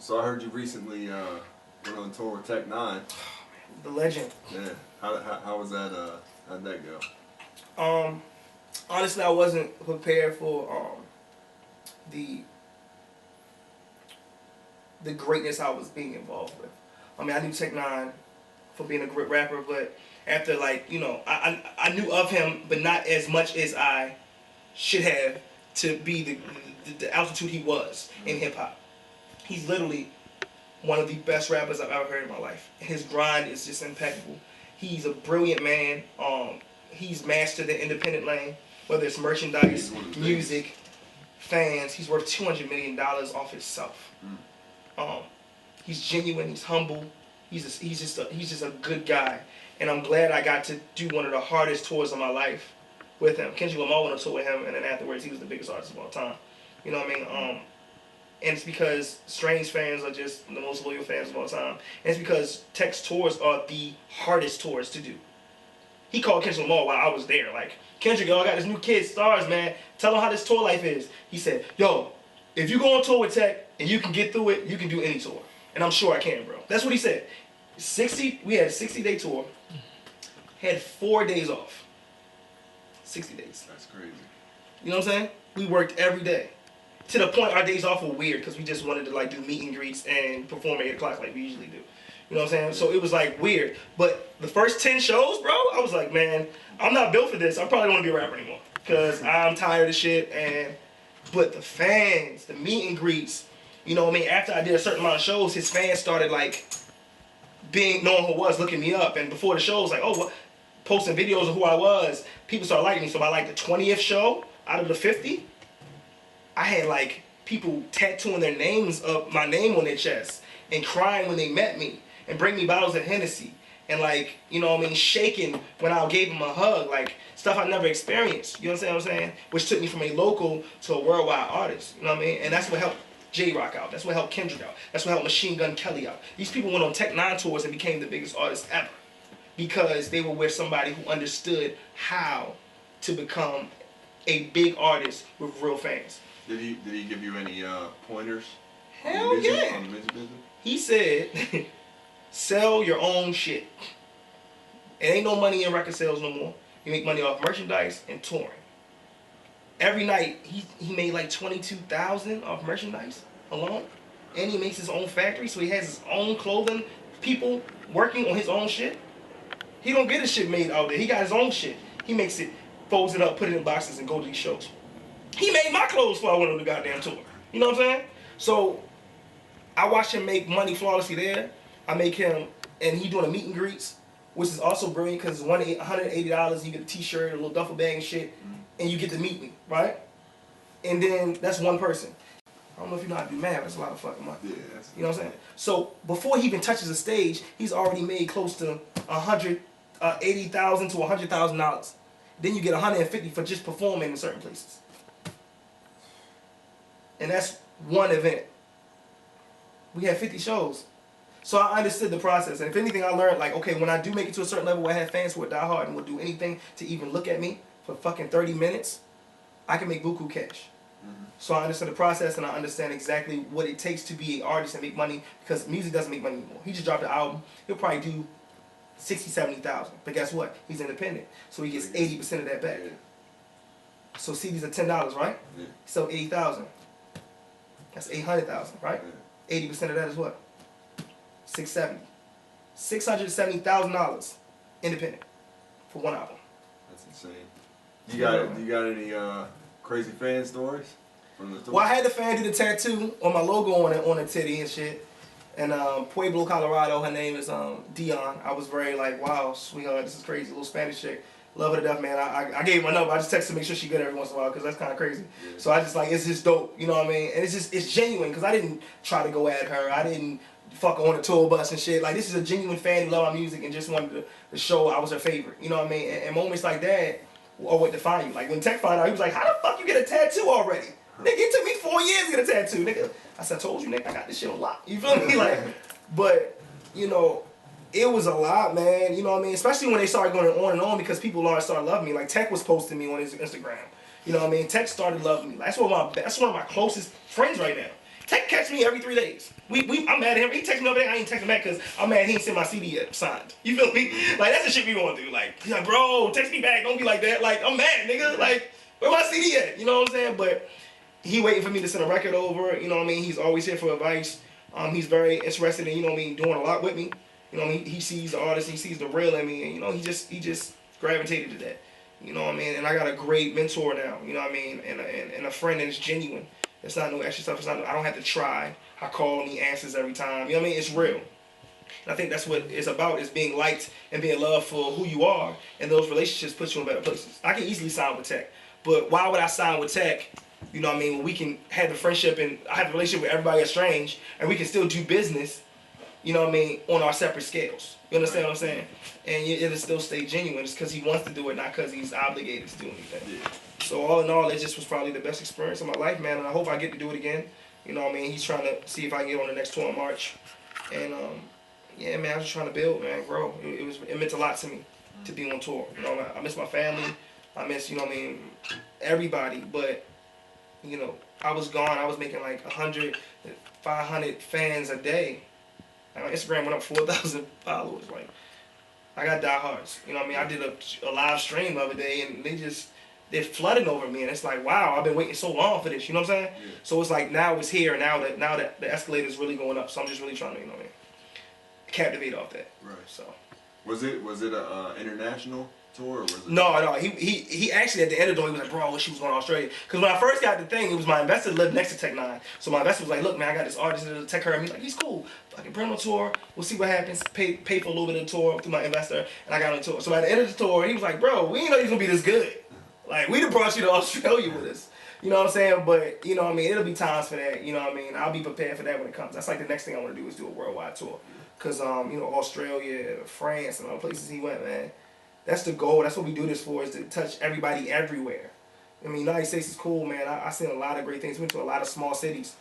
So I heard you recently went on tour with Tech N9ne. The legend. Yeah. How was that? How'd that go? Honestly, I wasn't prepared for the greatness I was being involved with. I mean, I knew Tech N9ne for being a great rapper, but after, like, you know, I knew of him, but not as much as I should have to be the altitude he was in hip hop. He's literally one of the best rappers I've ever heard in my life. His grind is just impeccable. He's a brilliant man. He's mastered the independent lane, whether it's merchandise, music, fans. He's worth $200 million off himself. He's genuine. He's humble. He's just a good guy, and I'm glad I got to do one of the hardest tours of my life with him. Kendrick Lamar went on tour with him, and then afterwards he was the biggest artist of all time. You know what I mean? And it's because Strange fans are just the most loyal fans of all time. And it's because Tech's tours are the hardest tours to do. He called Kendrick Lamar while I was there. Like, Kendrick, yo, I got this new kid, StarrZ, man. Tell him how this tour life is. He said, yo, if you go on tour with Tech and you can get through it, you can do any tour. And I'm sure I can, bro. That's what he said. We had a 60-day tour. Had 4 days off. 60 days. That's crazy. You know what I'm saying? We worked every day. To the point our days off were weird because we just wanted to like do meet and greets and perform at 8 o'clock like we usually do. You know what I'm saying? So it was like weird. But the first 10 shows, bro, I was like, man, I'm not built for this. I probably don't want to be a rapper anymore because I'm tired of shit. But the fans, the meet and greets, you know what I mean? After I did a certain amount of shows, his fans started like knowing who I was, looking me up. And before the show, was like, oh, what? Posting videos of who I was. People started liking me. So by like the 20th show out of the 50, I had like people tattooing their names of my name on their chest and crying when they met me and bring me bottles of Hennessy and like, you know what I mean, shaking when I gave them a hug, like stuff I never experienced, you know what I'm saying? Which took me from a local to a worldwide artist, you know what I mean? And that's what helped J-Rock out, that's what helped Kendrick out, that's what helped Machine Gun Kelly out. These people went on Tech N9ne tours and became the biggest artists ever because they were with somebody who understood how to become a big artist with real fans. Did he give you any pointers? Hell yeah. On the music business? He said, sell your own shit. It ain't no money in record sales no more. You make money off merchandise and touring. Every night, he made like $22,000 off merchandise alone. And he makes his own factory, so he has his own clothing, people working on his own shit. He don't get his shit made out there. He got his own shit. He makes it, folds it up, put it in boxes, and go to these shows. He made my clothes before I went on the goddamn tour. You know what I'm saying? So I watched him make money flawlessly there. I make him, and he doing a meet and greets, which is also brilliant because it's $180. You get a t-shirt, a little duffel bag and shit, and you get to meet me, right? And then that's one person. I don't know if you know how to do math. That's a lot of fucking money. Yeah. You know what I'm saying? So before he even touches the stage, he's already made close to $80,000 to $100,000. Then you get $150 for just performing in certain places. And that's one event. We had 50 shows. So I understood the process. And if anything, I learned, like, okay, when I do make it to a certain level where I have fans who are diehard and will do anything to even look at me for fucking 30 minutes, I can make buku cash. So I understand the process and I understand exactly what it takes to be an artist and make money because music doesn't make money anymore. He just dropped an album. He'll probably do 60, 70,000. But guess what? He's independent. So he gets 80% of that back. Yeah. So CDs are $10, right? Yeah. So 80,000. That's 800,000, right? 80% of that is what? $670,000 independent for one album. That's insane. You got any crazy fan stories from the tour? Well, I had the fan do the tattoo on my logo on a titty and shit. And Pueblo, Colorado, her name is Dion. I was very like, wow, sweetheart, this is crazy. Little Spanish chick. Love her to death, man. I gave her my number. I just text her to make sure she good every once in a while because that's kind of crazy. Yeah. So I just like, it's just dope. You know what I mean? And it's genuine because I didn't try to go at her. I didn't fuck her on the tour bus and shit. Like, this is a genuine fan who loved my music and just wanted to show I was her favorite. You know what I mean? And moments like that are what define you. Like when Tech found out, he was like, how the fuck you get a tattoo already? Nigga, it took me 4 years to get a tattoo, nigga. I said, I told you, nigga, I got this shit on lock. You feel me? Like, but, you know, it was a lot, man. You know what I mean? Especially when they started going on and on because people started loving me. Like, Tech was posting me on his Instagram. You know what I mean? Tech started loving me. That's one of my closest friends right now. Tech catch me every 3 days. I'm mad at him. He text me every day. I ain't texting back because I'm mad he ain't sent my CD yet signed. You feel me? Like, that's the shit we want to do. Like, he's like, bro, text me back. Don't be like that. Like, I'm mad, nigga. Like, where my CD at? You know what I'm saying? But he waiting for me to send a record over. You know what I mean? He's always here for advice. He's very interested in, you know what I mean, doing a lot with me. You know what I mean? He sees the artist, he sees the real in me, and, you know, he just gravitated to that. You know what I mean? And I got a great mentor now, you know what I mean? And a friend that is genuine. It's not no extra stuff. It's not. I don't have to try. I call and he answers every time. You know what I mean? It's real. And I think that's what it's about, is being liked and being loved for who you are. And those relationships put you in better places. I can easily sign with Tech. But why would I sign with Tech? You know what I mean? When we can have the friendship and I have a relationship with everybody estranged and we can still do business, you know what I mean, on our separate scales. You understand what I'm saying? And it'll still stay genuine. It's because he wants to do it, not because he's obligated to do anything. Yeah. So all in all, it just was probably the best experience of my life, man. And I hope I get to do it again. You know what I mean? He's trying to see if I can get on the next tour in March. And yeah, man, I was just trying to build, man, grow. It meant a lot to me to be on tour. You know, I miss my family. I miss, you know what I mean, everybody. But, you know, I was gone. I was making like 100, 500 fans a day. And my Instagram went up 4,000 followers. Like, I got diehards. You know what I mean? I did a live stream the other day, and they're flooding over me, and it's like, wow, I've been waiting so long for this. You know what I'm saying? Yeah. So it's like now it's here. Now that the escalator is really going up, so I'm just really trying to, you know what I mean, captivate off that. Right. So. Was it a international tour, or was it? No. He actually at the end of the tour he was like, bro, I wish he was going to Australia. Because when I first got the thing, it was my investor lived next to Tech N9ne. So my investor was like, look, man, I got this artist that'll take her. And he's like, he's cool. I can bring him on tour. We'll see what happens. Pay for a little bit of the tour through my investor, and I got on the tour. So at the end of the tour, he was like, bro, we didn't know you was gonna be this good. Like, we'd have brought you to Australia with us. You know what I'm saying? But, you know what I mean, it'll be times for that. You know what I mean? I'll be prepared for that when it comes. That's like the next thing I want to do is do a worldwide tour. Because, you know, Australia, France, and other places he went, man, that's the goal. That's what we do this for, is to touch everybody everywhere. I mean, United States is cool, man. I've seen a lot of great things. Went to a lot of small cities.